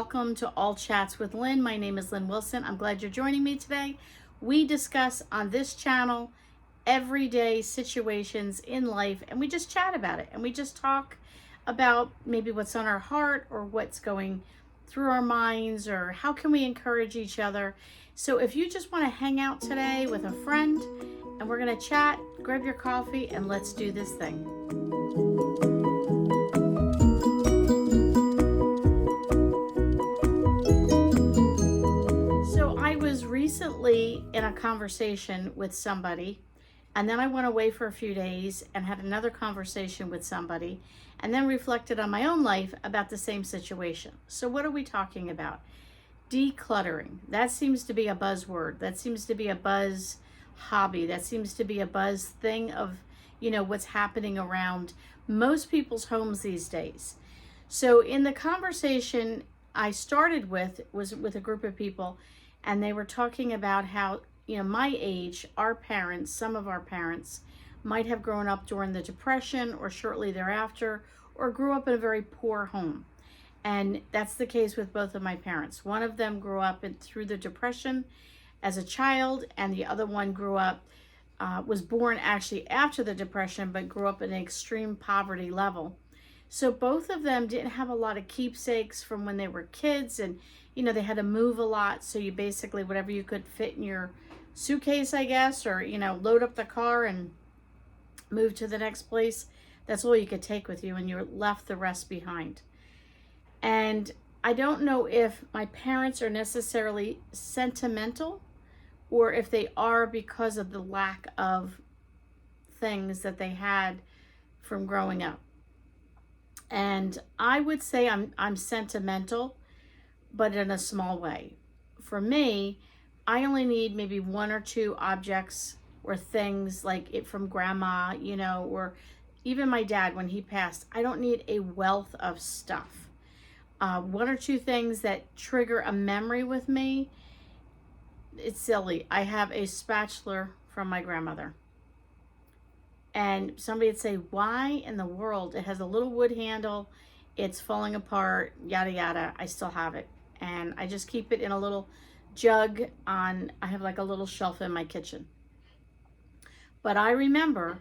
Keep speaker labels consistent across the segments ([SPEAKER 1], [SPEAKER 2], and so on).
[SPEAKER 1] welcome to All Chats with Lynn. My name is Lynn Wilson. I'm glad you're joining me today. We discuss on this channel everyday situations in life, and we just chat about it, and we just talk about maybe what's on our heart or what's going through our minds, or how can we encourage each other. So if you just want to hang out today with a friend and we're going to chat, grab your coffee and let's do this thing. So I was recently in a conversation with somebody, and then I went away for a few days and had another conversation with somebody, and then reflected on my own life about the same situation. So what are we talking about? Decluttering. That seems to be a buzzword. That seems to be a buzz hobby. That seems to be a buzz thing of, what's happening around most people's homes these days. So in the conversation I started with was with a group of people, and they were talking about how, my age, our parents, some of our parents might have grown up during the Depression or shortly thereafter, or grew up in a very poor home. And that's the case with both of my parents. One of them grew up through the Depression as a child, and the other one grew up, was born actually after the Depression, but grew up in an extreme poverty level. So both of them didn't have a lot of keepsakes from when they were kids, and they had to move a lot. So you basically, whatever you could fit in your suitcase, I guess, or load up the car and move to the next place. That's all you could take with you, and you're left the rest behind. And I don't know if my parents are necessarily sentimental, or if they are because of the lack of things that they had from growing up. And I would say I'm sentimental, but in a small way. For me, I only need maybe one or two objects or things like it from grandma, or even my dad when he passed. I don't need a wealth of stuff. One or two things that trigger a memory with me. It's silly. I have a spatula from my grandmother. And somebody would say, why in the world? It has a little wood handle. It's falling apart, yada, yada. I still have it. And I just keep it in a little jug I have like a little shelf in my kitchen. But I remember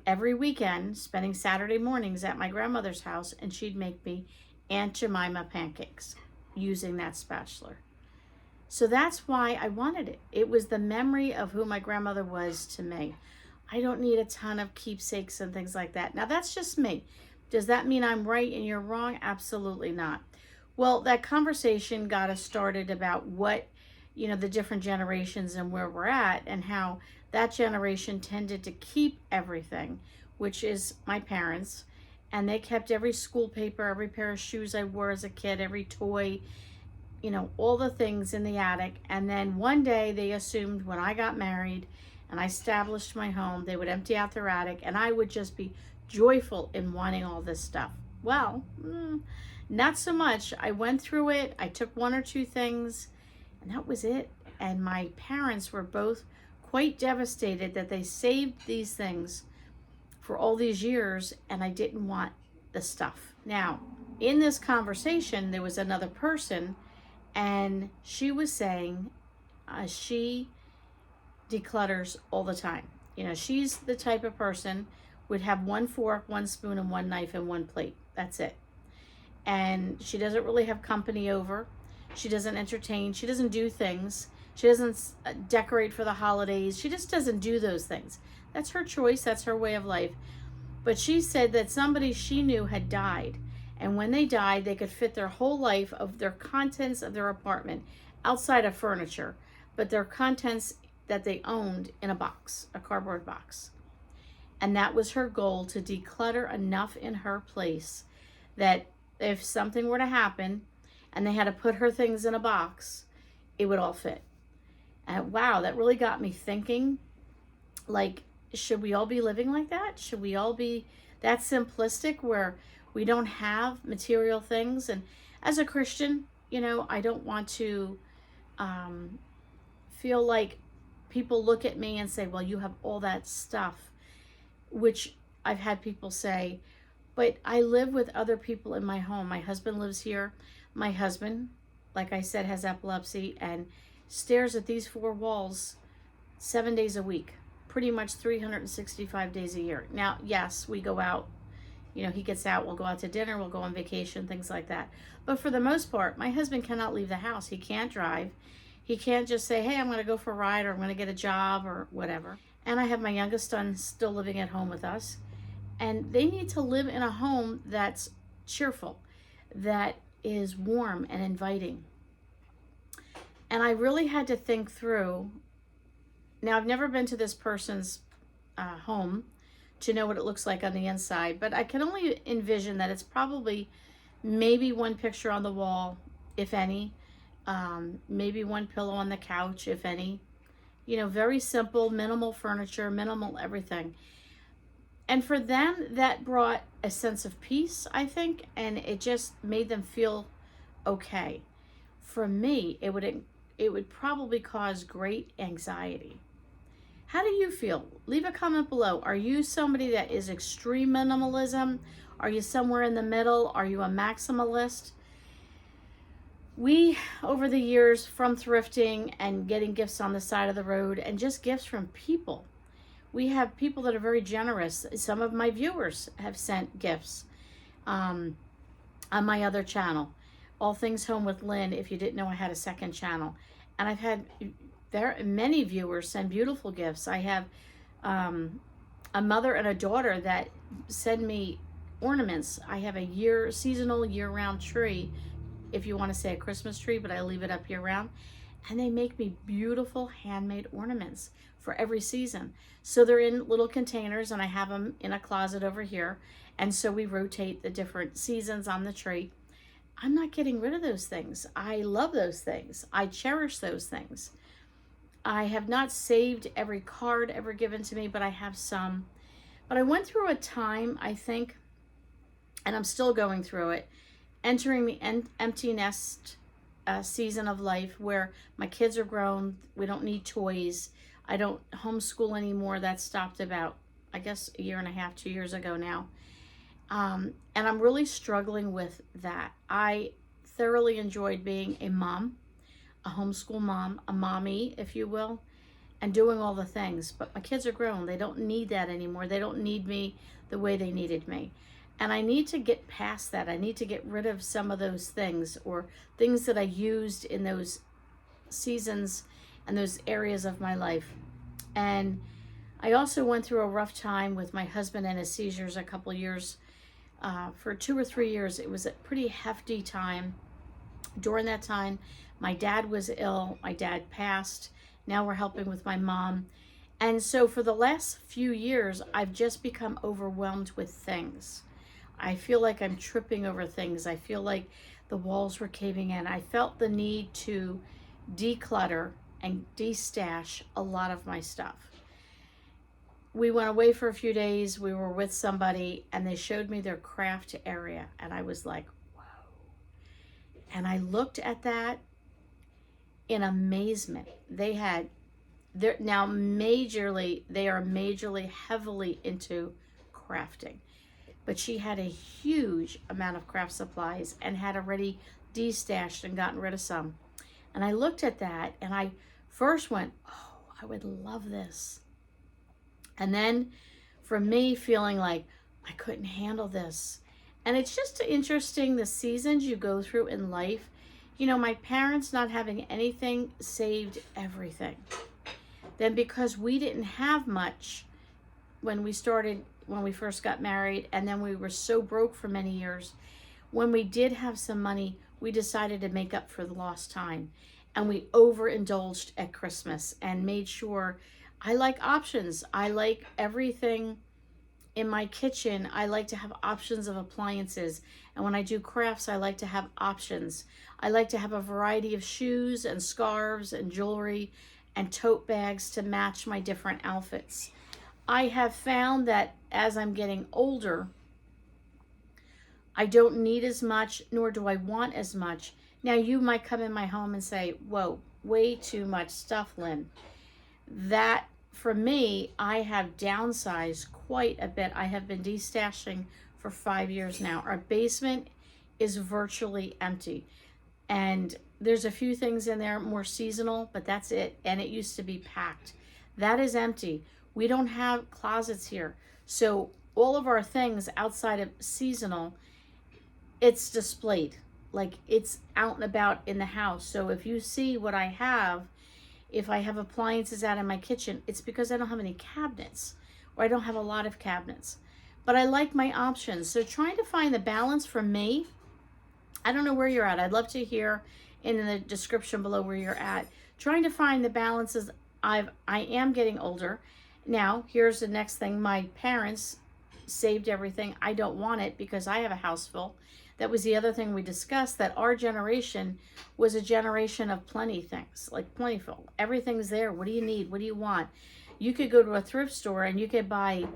[SPEAKER 1] every weekend spending Saturday mornings at my grandmother's house, and she'd make me Aunt Jemima pancakes using that spatula. So that's why I wanted it. It was the memory of who my grandmother was to me. I don't need a ton of keepsakes and things like that. Now that's just me. Does that mean I'm right and you're wrong? Absolutely not. Well, that conversation got us started about what, the different generations and where we're at, and how that generation tended to keep everything, which is my parents. And they kept every school paper, every pair of shoes I wore as a kid, every toy, all the things in the attic. And then one day they assumed when I got married and I established my home, they would empty out their attic, and I would just be joyful in wanting all this stuff. Well, not so much. I went through it. I took one or two things, and that was it. And my parents were both quite devastated that they saved these things for all these years, and I didn't want the stuff. Now, in this conversation, there was another person, and she was saying she declutters all the time. She's the type of person would have one fork, one spoon, and one knife, and one plate. That's it. And she doesn't really have company over. She doesn't entertain. She doesn't do things. She doesn't decorate for the holidays. She just doesn't do those things. That's her choice. That's her way of life. But she said that somebody she knew had died. And when they died, they could fit their whole life of their contents of their apartment outside of furniture, but their contents that they owned in a box, a cardboard box. And that was her goal, to declutter enough in her place that if something were to happen and they had to put her things in a box, it would all fit. And wow, that really got me thinking, like, should we all be living like that? Should we all be that simplistic where we don't have material things? And as a Christian, I don't want to feel like people look at me and say, well, you have all that stuff, which I've had people say, but I live with other people in my home. My husband lives here. My husband like I said, has epilepsy and stares at these four walls 7 days a week, pretty much 365 days a year. Now, yes, we go out, you know, he gets out, we'll go out to dinner, we'll go on vacation, things like that. But for the most part, my husband cannot leave the house. He can't drive. He can't just say, hey, I'm going to go for a ride, or I'm going to get a job, or whatever. And I have my youngest son still living at home with us. And they need to live in a home that's cheerful, that is warm and inviting. And I really had to think through. Now, I've never been to this person's home to know what it looks like on the inside, but I can only envision that it's probably maybe one picture on the wall, if any, maybe one pillow on the couch, if any. You know, very simple, minimal furniture, minimal everything. And for them, that brought a sense of peace, I think, and it just made them feel okay. For me, it would probably cause great anxiety. How do you feel? Leave a comment below. Are you somebody that is extreme minimalism? Are you somewhere in the middle? Are you a maximalist? We, over the years, from thrifting and getting gifts on the side of the road and just gifts from people, we have people that are very generous. Some of my viewers have sent gifts on my other channel, All Things Home with Lynn, if you didn't know I had a second channel. And I've had many viewers send beautiful gifts. I have a mother and a daughter that send me ornaments. I have a seasonal year-round tree, if you want to say a Christmas tree, but I leave it up year-round. And they make me beautiful handmade ornaments for every season. So they're in little containers, and I have them in a closet over here. And so we rotate the different seasons on the tree. I'm not getting rid of those things. I love those things. I cherish those things. I have not saved every card ever given to me, but I have some. But I went through a time, I think, and I'm still going through it, entering the empty nest season of life where my kids are grown. We don't need toys. I don't homeschool anymore. That stopped about, I guess, a year and a half, 2 years ago now. And I'm really struggling with that. I thoroughly enjoyed being a mom, a homeschool mom, a mommy, if you will, and doing all the things. But my kids are grown. They don't need that anymore. They don't need me the way they needed me. And I need to get past that. I need to get rid of some of those things, or things that I used in those seasons and those areas of my life. And I also went through a rough time with my husband and his seizures a couple years. For 2 or 3 years, it was a pretty hefty time. During that time, my dad was ill. My dad passed. Now we're helping with my mom. And so for the last few years, I've just become overwhelmed with things. I feel like I'm tripping over things. I feel like the walls were caving in. I felt the need to declutter and destash a lot of my stuff. We went away for a few days. We were with somebody, and they showed me their craft area, and I was like, whoa. And I looked at that in amazement. They are majorly heavily into crafting. But she had a huge amount of craft supplies and had already destashed and gotten rid of some. And I looked at that, and I first went, oh, I would love this. And then for me, feeling like I couldn't handle this. And it's just interesting, the seasons you go through in life. You know, my parents not having anything saved everything. Then because we didn't have much when we first got married, and then we were so broke for many years, when we did have some money, we decided to make up for the lost time. And we overindulged at Christmas and made sure. I like options. I like everything in my kitchen. I like to have options of appliances. And when I do crafts, I like to have options. I like to have a variety of shoes and scarves and jewelry and tote bags to match my different outfits. I have found that as I'm getting older, I don't need as much, nor do I want as much. Now, you might come in my home and say, whoa, way too much stuff, Lynn. That, for me, I have downsized quite a bit. I have been destashing for 5 years now. Our basement is virtually empty. And There's a few things in there more seasonal, but that's it. And it used to be packed. That is empty. We don't have closets here. So all of our things outside of seasonal, it's displayed. Like it's out and about in the house. So if you see what I have, if I have appliances out in my kitchen, it's because I don't have any cabinets, or I don't have a lot of cabinets. But I like my options. So trying to find the balance for me, I don't know where you're at. I'd love to hear in the description below where you're at. Trying to find the balances. I am getting older. Now, here's the next thing. My parents saved everything. I don't want it because I have a house full. That was the other thing we discussed, that our generation was a generation of plenty things, like plentiful. Everything's there. What do you need? What do you want? You could go to a thrift store and you could buy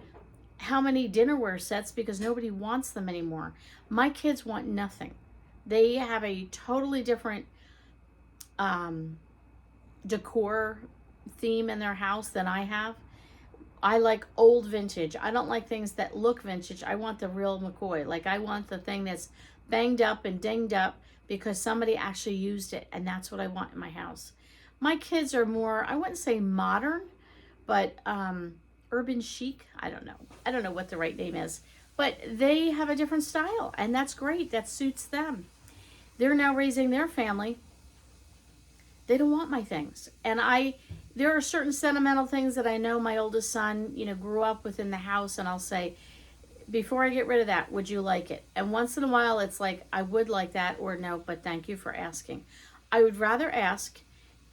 [SPEAKER 1] how many dinnerware sets because nobody wants them anymore. My kids want nothing. They have a totally different decor theme in their house than I have. I like old vintage. I don't like things that look vintage. I want the real McCoy. Like I want the thing that's banged up and dinged up because somebody actually used it, and that's what I want in my house. My kids are more, I wouldn't say modern, but urban chic. I don't know what the right name is, but they have a different style, and that's great. That suits them. They're now raising their family. They don't want my things. And there are certain sentimental things that I know my oldest son, grew up with in the house, and I'll say, before I get rid of that, would you like it? And once in a while, it's like, I would like that, or no, but thank you for asking. I would rather ask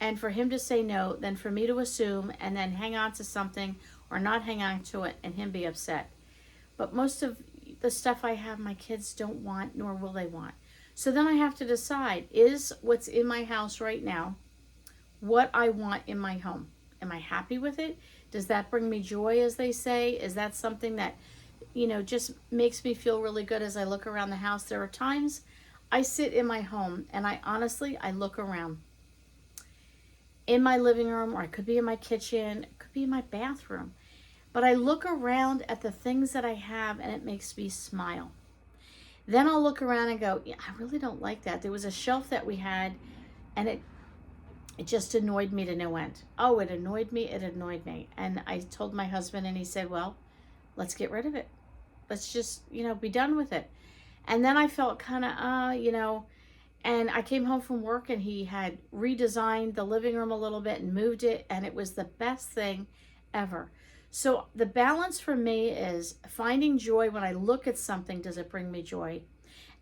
[SPEAKER 1] and for him to say no than for me to assume and then hang on to something or not hang on to it and him be upset. But most of the stuff I have, my kids don't want, nor will they want. So then I have to decide, is what's in my house right now what I want in my home? Am I happy with it? Does that bring me joy, as they say? Is that something that, just makes me feel really good as I look around the house? There are times I sit in my home and I look around in my living room, or I could be in my kitchen, it could be in my bathroom. But I look around at the things that I have and it makes me smile. Then I'll look around and go, yeah, I really don't like that. There was a shelf that we had and it just annoyed me to no end. Oh, it annoyed me. And I told my husband and he said, well, let's get rid of it. Let's just, be done with it. And then I felt kind of, and I came home from work and he had redesigned the living room a little bit and moved it. And it was the best thing ever. So the balance for me is finding joy when I look at something. Does it bring me joy?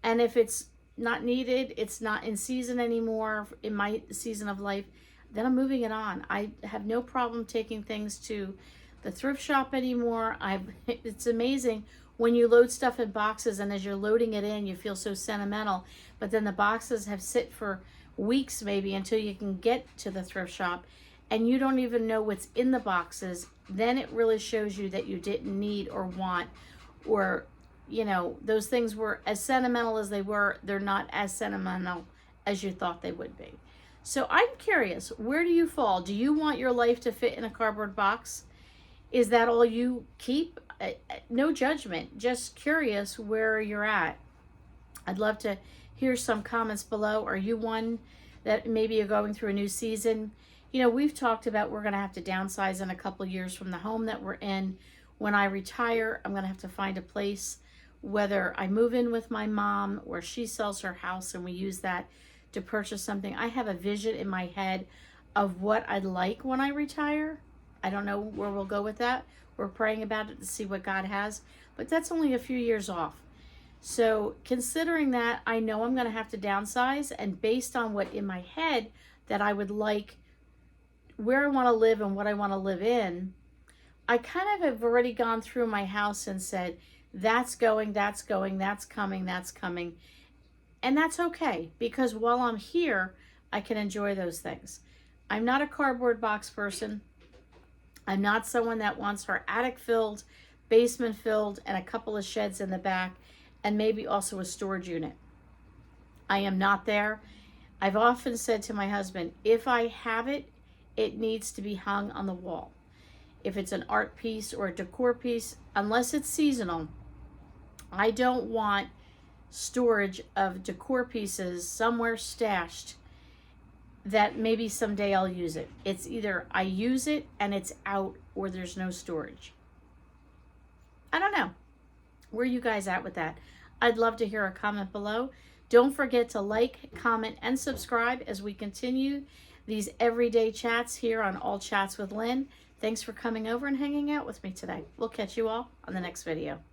[SPEAKER 1] And if it's not needed, it's not in season anymore in my season of life, then I'm moving it on. I have no problem taking things to the thrift shop anymore. It's amazing when you load stuff in boxes, and as you're loading it in, you feel so sentimental, but then the boxes have sit for weeks maybe until you can get to the thrift shop, and you don't even know what's in the boxes. Then it really shows you that you didn't need or want, or those things were as sentimental as they were, they're not as sentimental as you thought they would be. So I'm curious, where do you fall? Do you want your life to fit in a cardboard box? Is that all you keep? No judgment, just curious where you're at. I'd love to hear some comments below. Are you one that maybe you're going through a new season? We've talked about we're going to have to downsize in a couple of years from the home that we're in. When I retire, I'm going to have to find a place, whether I move in with my mom or she sells her house and we use that to purchase something. I have a vision in my head of what I'd like when I retire. I don't know where we'll go with that. We're praying about it to see what God has, but that's only a few years off. So considering that, I know I'm going to have to downsize, and based on what in my head that I would like, where I want to live and what I want to live in, I kind of have already gone through my house and said, that's going, that's coming, that's coming. And that's okay, because while I'm here, I can enjoy those things. I'm not a cardboard box person. I'm not someone that wants her attic filled, basement filled, and a couple of sheds in the back, and maybe also a storage unit. I am not there. I've often said to my husband, if I have it, it needs to be hung on the wall. If it's an art piece or a decor piece, unless it's seasonal, I don't want storage of decor pieces somewhere stashed that maybe someday I'll use it. It's either I use it and it's out, or there's no storage. I don't know. Where are you guys at with that? I'd love to hear a comment below. Don't forget to like, comment, and subscribe as we continue these everyday chats here on All Chats with Lynn. Thanks for coming over and hanging out with me today. We'll catch you all on the next video.